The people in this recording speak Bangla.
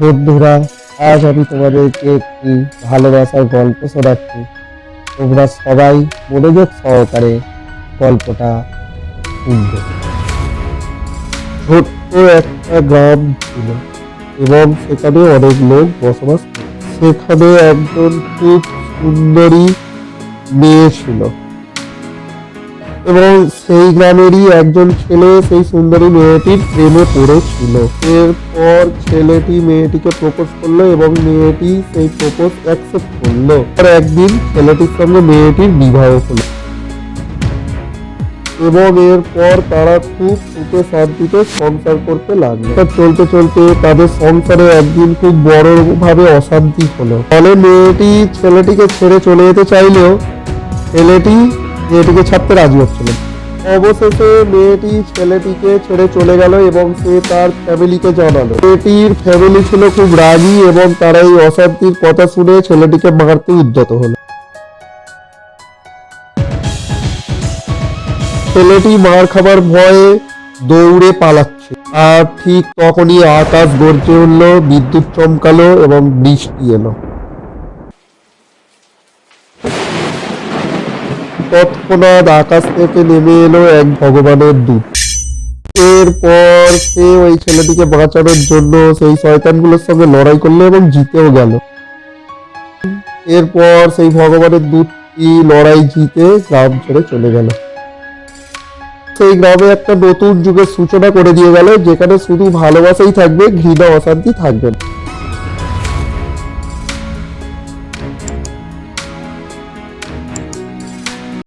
বন্ধুরা, আজ আমি তোমাদেরকে একটি ভালোবাসার গল্প শোনাচ্ছি। তোমরা সবাই মনোযোগ সহকারে গল্পটা শুনবে। ছোট্ট একটা গ্রাম ছিল এবং সেখানে অনেক লোক বসবাস করত। সেখানে একজন খুব সুন্দরী মেয়ে ছিল এবং সেই গ্রামেরই একজন ছেলে সেই সুন্দরী মেয়েটির প্রেমে পড়েছিল। এরপর ছেলেটি মেয়েটিকে প্রপোজ করলো এবং মেয়েটি সেই প্রপোজ অ্যাকসেপ্ট করলো। আর একদিন ছেলেটির সঙ্গে মেয়েটির বিবাহ হলো এবং এরপর তারা খুব সুখে শান্তিতে সংসার করতে লাগলো। চলতে চলতে তাদের সংসারে একদিন খুব বড় ভাবে অশান্তি হলো। ফলে মেয়েটি ছেলেটিকে ছেড়ে চলে যেতে চাইলেও ছেলেটি মেয়েটিকে ছাড়তে রাজি হচ্ছিল। অবশেষে মেয়েটি ছেলেটিকে ছেড়ে চলে গেল এবং সে তার ফ্যামিলিকে জানালো। মেয়েটির ফ্যামিলি ছিল খুব রাগী এবং তারা এই অশান্তির কথা শুনে ছেলেটিকে মারতে উদ্যত হলো। ছেলেটি মার খাবার ভয়ে দৌড়ে পালাচ্ছে, আর ঠিক তখনই আকাশ গর্জে উঠল, বিদ্যুৎ চমকালো এবং বৃষ্টি এলো। তৎক্ষণাৎ আকাশ থেকে নেমে এলো এক ভগবানের দূত। এরপর সে ওই ছেলেটিকে বাঁচানোর জন্য সেই শয়তানগুলোর সঙ্গে লড়াই করলো এবং জিতেও গেল। এরপর সেই ভগবানের দূতটি লড়াই জিতে গ্রাম ছেড়ে চলে গেল। সেই গ্রামে একটা নতুন যুগের সূচনা করে দিয়ে গেল, যেখানে শুধু ভালোবাসাই থাকবে, ঘৃণা অশান্তি থাকবে না।